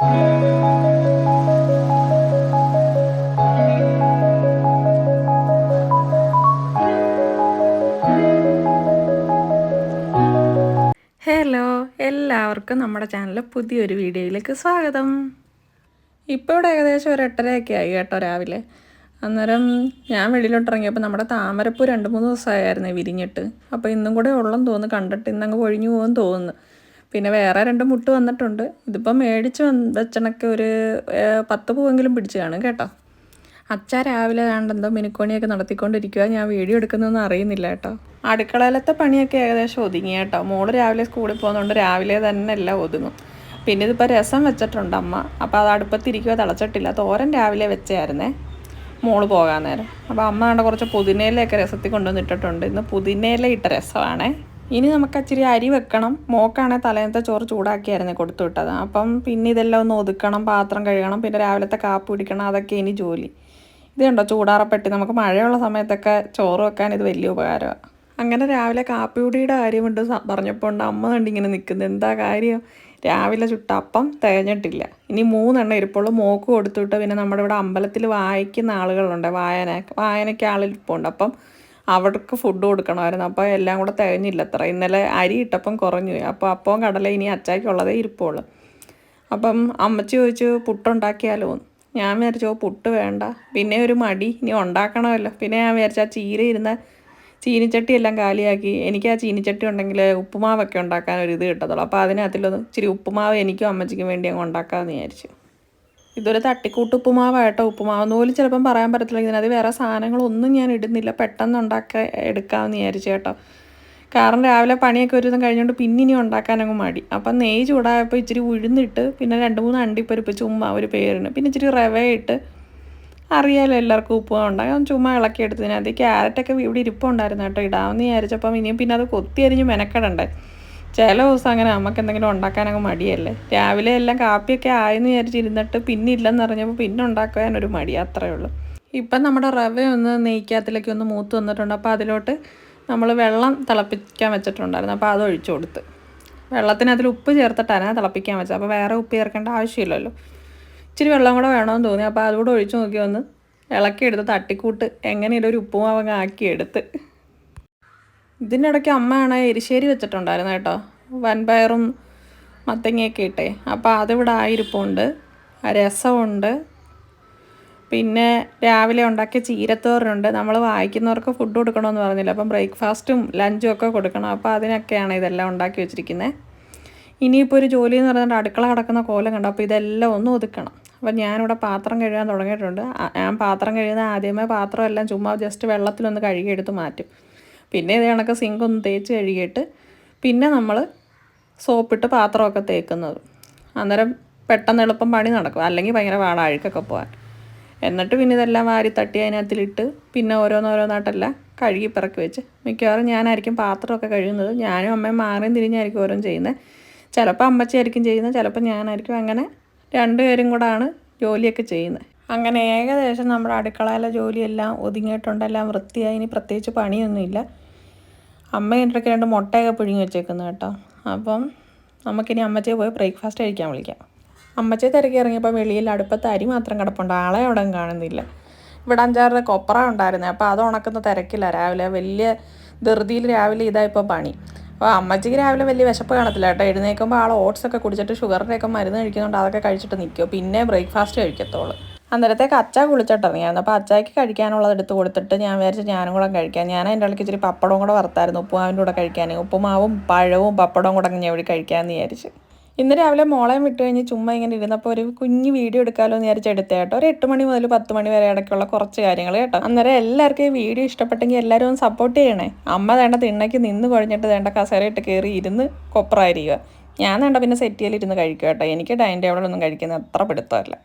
Hello, എല്ലാവർക്കും നമ്മുടെ ചാനലിലെ പുതിയൊരു വീഡിയോയിലേക്ക് സ്വാഗതം. ഇപ്പോൾ ഇവിടെ ഏകദേശം ഒരു 8:30 ആയി കേട്ടോ രാവിലെ. അന്നേരം ഞാൻ വെളിയിലോട്ട് ഇറങ്ങിയപ്പോൾ നമ്മുടെ താമരപ്പൂ 2-3 ദിവസമായിരുന്നു വിരിഞ്ഞിട്ട്. അപ്പോൾ ഇന്നും കൂടെ ഉള്ളെന്ന് തോന്നുന്നു, കണ്ടിട്ട് ഇന്നങ്ങ് പൊഴിഞ്ഞു പോകുമെന്ന് തോന്നുന്നു. പിന്നെ വേറെ 2 മുട്ട് വന്നിട്ടുണ്ട്. ഇതിപ്പം മേടിച്ച് വെച്ചണക്ക് ഒരു 10 പൂവെങ്കിലും പിടിച്ച് കാണും കേട്ടോ. അച്ഛ രാവിലെ എന്തോ മിനുക്കോണിയൊക്കെ നടത്തിക്കൊണ്ടിരിക്കുക. ഞാൻ വീഡിയോ എടുക്കുന്നതൊന്നും അറിയുന്നില്ല കേട്ടോ. അടുക്കളയിലത്തെ പണിയൊക്കെ ഏകദേശം ഒതുങ്ങി കേട്ടോ. മോള് രാവിലെ സ്കൂളിൽ പോകുന്നതുകൊണ്ട് രാവിലെ തന്നെ എല്ലാം ഒതുങ്ങും. പിന്നെ ഇതിപ്പോൾ രസം വെച്ചിട്ടുണ്ട് അമ്മ. അപ്പോൾ അത് അടുപ്പത്തിരിക്കുക, തിളച്ചിട്ടില്ല. തോരൻ രാവിലെ വെച്ചായിരുന്നേ മോള് പോകാൻ നേരം. അപ്പോൾ അമ്മ കണ്ട കുറച്ച് പുതിനയിലൊക്കെ രസത്തിൽ കൊണ്ടുവന്നിട്ടിട്ടുണ്ട്. ഇന്ന് പുതിനയില ഇട്ട രസമാണേ. ഇനി നമുക്ക് ഇച്ചിരി അരി വെക്കണം. മോക്കാണെങ്കിൽ തലേന്നത്തെ ചോറ് ചൂടാക്കിയായിരുന്നു കൊടുത്തു വിട്ടത്. അപ്പം പിന്നെ ഇതെല്ലാം ഒന്ന് ഒതുക്കണം, പാത്രം കഴുകണം, പിന്നെ രാവിലത്തെ കാപ്പി കുടിക്കണം. അതൊക്കെ ഇനി ജോലി. ഇത് കണ്ടോ ചൂടാറപ്പെട്ടി. നമുക്ക് മഴയുള്ള സമയത്തൊക്കെ ചോറ് വെക്കാൻ ഇത് വലിയ ഉപകാരമാണ്. അങ്ങനെ രാവിലെ കാപ്പിക്കുടിയുടെ കാര്യമുണ്ട് പറഞ്ഞപ്പോൾ ഉണ്ട് അമ്മ കണ്ടിങ്ങനെ നിൽക്കുന്നത്. എന്താ കാര്യം? രാവിലെ ചുട്ട അപ്പം തികഞ്ഞിട്ടില്ല. ഇനി 3 എണ്ണം ഇരിപ്പുള്ളൂ. മോക്ക് കൊടുത്തുവിട്ട് പിന്നെ നമ്മുടെ ഇവിടെ അമ്പലത്തിൽ വായിക്കുന്ന ആളുകളുണ്ട്, വായനയ്ക്ക് ആളിരിപ്പുണ്ട്. അപ്പം അവർക്ക് ഫുഡ് കൊടുക്കണമായിരുന്നു. അപ്പോൾ എല്ലാം കൂടെ തികഞ്ഞില്ല അത്ര. ഇന്നലെ അരി ഇട്ടപ്പം കുറഞ്ഞു പോയി. അപ്പോൾ അപ്പവും കടല ഇനി അച്ചായ്ക്കുള്ളതേ ഇരിപ്പുള്ളൂ. അപ്പം അമ്മച്ചി ചോദിച്ചു പുട്ടുണ്ടാക്കിയാലോ. ഞാൻ വിചാരിച്ചോ പുട്ട് വേണ്ട, പിന്നെ ഒരു മടി, ഇനി ഉണ്ടാക്കണമല്ലോ. പിന്നെ ഞാൻ വിചാരിച്ചു ആ ചീര ഇരുന്ന ചീനിച്ചട്ടി എല്ലാം കാലിയാക്കി. എനിക്ക് ആ ചീനിച്ചട്ടി ഉണ്ടെങ്കിൽ ഉപ്പുമാവൊക്കെ ഉണ്ടാക്കാൻ ഒരു ഇത് കിട്ടത്തുള്ളൂ. അപ്പോൾ അതിനകത്തിലൊന്ന് ഇച്ചിരി ഉപ്പുമാവ് എനിക്കും അമ്മച്ചിക്കും വേണ്ടി അങ്ങ് ഉണ്ടാക്കാമെന്ന് വിചാരിച്ചു. ഇതൊരു തട്ടിക്കൂട്ട് ഉപ്പുമാവായിട്ടോ. ഉപ്പുമാവെന്ന് പോലും ചിലപ്പം പറയാൻ പറ്റത്തില്ല. ഇതിനകത്ത് വേറെ സാധനങ്ങളൊന്നും ഞാൻ ഇടുന്നില്ല. പെട്ടെന്ന് എടുക്കാമെന്ന് വിചാരിച്ചു കേട്ടോ. കാരണം രാവിലെ പണിയൊക്കെ ഒരു ദിവസം കഴിഞ്ഞുകൊണ്ട് പിന്നെ ഇനി ഉണ്ടാക്കാനങ്ങ് മടി. അപ്പം നെയ്യ് ചൂടായപ്പോൾ ഇച്ചിരി ഉഴുന്നിട്ട്, പിന്നെ 2-3 അണ്ടിപ്പരിപ്പ് ചുമ്മാ ഒരു പേരിന്, പിന്നെ ഇച്ചിരി റവയിട്ട്, അറിയാലോ എല്ലാവർക്കും ഉപ്പുമാവ് ഉണ്ടാകാം. ചുമ്മാ ഇളക്കിയെടുത്തതിനകത്ത് ക്യാരറ്റൊക്കെ ഇവിടെ ഇരിപ്പുണ്ടായിരുന്നു കേട്ടോ. ഇടാമെന്ന് വിചാരിച്ചപ്പം ഇനിയും പിന്നെ അത് കൊത്തി അരിഞ്ഞ് മെനക്കെടണ്ടേ. ചില ദിവസം അങ്ങനെ നമുക്ക് എന്തെങ്കിലും ഉണ്ടാക്കാനങ്ങ് മടിയല്ലേ. രാവിലെ എല്ലാം കാപ്പിയൊക്കെ ആയെന്ന് വിചാരിച്ചിരുന്നിട്ട് പിന്നെ ഇല്ലെന്ന് അറിഞ്ഞപ്പോൾ പിന്നെ ഉണ്ടാക്കാനൊരു മടി, അത്രയേ ഉള്ളൂ. ഇപ്പം നമ്മുടെ റവ ഒന്ന് നെയ്ക്കകത്തിലേക്ക് ഒന്ന് മൂത്ത് വന്നിട്ടുണ്ട്. അപ്പോൾ അതിലോട്ട് നമ്മൾ വെള്ളം തിളപ്പിക്കാൻ വെച്ചിട്ടുണ്ടായിരുന്നു. അപ്പോൾ അത് ഒഴിച്ചു കൊടുത്ത്. വെള്ളത്തിനകത്തിൽ ഉപ്പ് ചേർത്തിട്ടാണ് തിളപ്പിക്കാൻ വെച്ചത്. അപ്പോൾ വേറെ ഉപ്പ് ചേർക്കേണ്ട ആവശ്യമില്ലല്ലോ. ഇച്ചിരി വെള്ളം കൂടെ വേണമെന്ന് തോന്നി. അപ്പോൾ അതുകൂടെ ഒഴിച്ചു നോക്കി ഒന്ന് ഇളക്കിയെടുത്ത് തട്ടിക്കൂട്ട് എങ്ങനെയും ഒരു ഉപ്പുമാവങ്ങ് ആക്കിയെടുത്ത്. ഇതിൻ്റെ ഇടയ്ക്ക് അമ്മയാണ് എരിശ്ശേരി വെച്ചിട്ടുണ്ടായിരുന്നു കേട്ടോ. വൻപയറും മത്തങ്ങയൊക്കെ ഇട്ടേ. അപ്പോൾ അതിവിടെ ആയിരിപ്പുണ്ട്. രസമുണ്ട്. പിന്നെ രാവിലെ ഉണ്ടാക്കിയ ചീരത്തോരനുണ്ട്. നമ്മൾ വായിക്കുന്നവർക്ക് ഫുഡ് കൊടുക്കണമെന്ന് പറഞ്ഞില്ല. അപ്പം ബ്രേക്ക്ഫാസ്റ്റും ലഞ്ചും ഒക്കെ കൊടുക്കണം. അപ്പോൾ അതിനൊക്കെയാണ് ഇതെല്ലാം ഉണ്ടാക്കി വെച്ചിരിക്കുന്നത്. ഇനിയിപ്പോൾ ഒരു ജോലി എന്ന് പറഞ്ഞിട്ട് അടുക്കള കിടക്കുന്ന കോലം കണ്ടു. അപ്പോൾ ഇതെല്ലാം ഒന്ന് ഒതുക്കണം. അപ്പം ഞാനിവിടെ പാത്രം കഴുകാൻ തുടങ്ങിയിട്ടുണ്ട്. ഞാൻ പാത്രം കഴുകുന്ന ആദ്യമേ പാത്രം എല്ലാം ചുമ്മാ ജസ്റ്റ് വെള്ളത്തിലൊന്ന് കഴുകിയെടുത്ത് മാറ്റും. പിന്നെ ഇത് കണക്ക് സിങ്കൊന്ന് തേച്ച് കഴുകിയിട്ട് പിന്നെ നമ്മൾ സോപ്പിട്ട് പാത്രമൊക്കെ തേക്കുന്നത്. അന്നേരം പെട്ടെന്ന് എളുപ്പം പണി നടക്കും. അല്ലെങ്കിൽ ഭയങ്കര പാടാണ് അഴുക്കൊക്കെ പോകാൻ. എന്നിട്ട് പിന്നെ ഇതെല്ലാം വാരി തട്ടി അതിനകത്തിലിട്ട് പിന്നെ ഓരോന്നോരോന്നായിട്ടെല്ലാം കഴുകി പിറക്കി വെച്ച്. മിക്കവാറും ഞാനായിരിക്കും പാത്രമൊക്കെ കഴുകുന്നത്. ഞാനും അമ്മയും മാറിയും തിരിഞ്ഞായിരിക്കും ഓരോന്നും ചെയ്യുന്നത്. ചിലപ്പോൾ അമ്മച്ചിയായിരിക്കും ചെയ്യുന്നത്, ചിലപ്പോൾ ഞാനായിരിക്കും. അങ്ങനെ 2 പേരും കൂടാണ് ജോലിയൊക്കെ ചെയ്യുന്നത്. അങ്ങനെ ഏകദേശം നമ്മുടെ അടുക്കളയിലെ ജോലിയെല്ലാം ഒതുങ്ങിയിട്ടുണ്ട്. എല്ലാം വൃത്തിയായി. ഇനി പ്രത്യേകിച്ച് പണിയൊന്നുമില്ല. അമ്മ ഇടയ്ക്ക് 2 മുട്ടയൊക്കെ പുഴുങ്ങി വെച്ചേക്കുന്നത് കേട്ടോ. അപ്പം നമുക്കിനി അമ്മച്ചിയെ പോയി ബ്രേക്ക്ഫാസ്റ്റ് കഴിക്കാൻ വിളിക്കാം. അമ്മച്ചിയെ തിരക്കി ഇറങ്ങിയപ്പോൾ വെളിയിൽ അടുപ്പത്ത് അരി മാത്രം കിടപ്പുണ്ട്. ആളെ അവിടെ കാണുന്നില്ല. ഇവിടെ 5-6 കൊപ്ര ഉണ്ടായിരുന്നു. അപ്പോൾ അത് ഉണക്കുന്ന തിരക്കില്ല. രാവിലെ വലിയ ധൃതിയിൽ രാവിലെ ഇതായിപ്പോൾ പണി. അപ്പോൾ അമ്മച്ചിക്ക് രാവിലെ വലിയ വിശപ്പ് കാണത്തില്ല കേട്ടോ. എഴുന്നേൽക്കുമ്പോൾ ആൾ ഓട്സൊക്കെ കുടിച്ചിട്ട് ഷുഗറിൻ്റെയൊക്കെ മരുന്ന് കഴിക്കുന്നുണ്ട്. അതൊക്കെ കഴിച്ചിട്ട് നിൽക്കും. പിന്നെ ബ്രേക്ക്ഫാസ്റ്റ് കഴിക്കത്തുള്ളൂ. അന്നേരത്തേക്ക് അച്ഛ കുളിച്ചിട്ടിറങ്ങിയായിരുന്നു. അപ്പോൾ അച്ചായ്ക്ക് കഴിക്കാനുള്ളത് എടുത്ത് കൊടുത്തിട്ട് ഞാൻ വിചാരിച്ചു ഞാനും കൂടെ കഴിക്കാം. ഞാൻ അതിൻ്റെ ഇടയ്ക്ക് ഇച്ചിരി പപ്പടവും കൂടെ വറുത്തായിരുന്നു ഉപ്പുമാവിൻ്റെ കൂടെ കഴിക്കാൻ. ഉപ്പുമാവും പഴവും പപ്പടവും കൂടെ ഞെവടി കഴിക്കാമെന്ന് വിചാരിച്ചു. ഇന്ന് രാവിലെ മോളെയും വിട്ട് കഴിഞ്ഞ് ചുമ്മാ ഇങ്ങനെ ഇരുന്നപ്പോൾ ഒരു കുഞ്ഞ് വീഡിയോ എടുക്കാമല്ലോ എന്ന് വിചാരിച്ച് എടുത്തേ കേട്ടോ. ഒരു 8 മണി മുതൽ 10 മണി വരെ ഇടയ്ക്കുള്ള കുറച്ച് കാര്യങ്ങൾ കേട്ടോ. അന്നേരം എല്ലാവർക്കും ഈ വീഡിയോ ഇഷ്ടപ്പെട്ടെങ്കിൽ എല്ലാവരും ഒന്ന് സപ്പോർട്ട് ചെയ്യണേ. അമ്മ വേണ്ട തിണ്ണയ്ക്ക് നിന്ന് കുഴഞ്ഞിട്ട് വേണ്ട കസേരയിട്ട് കയറി ഇരുന്ന് കൊപ്രായിരിക്കുക. ഞാൻ വേണ്ട പിന്നെ സെറ്റിയിലിരുന്ന് കഴിക്കുക കേട്ടോ. എനിക്ക് ഡൈനിങ് ടേബിളൊന്നും കഴിക്കുന്നത് അത്ര പിടുത്തമല്ല.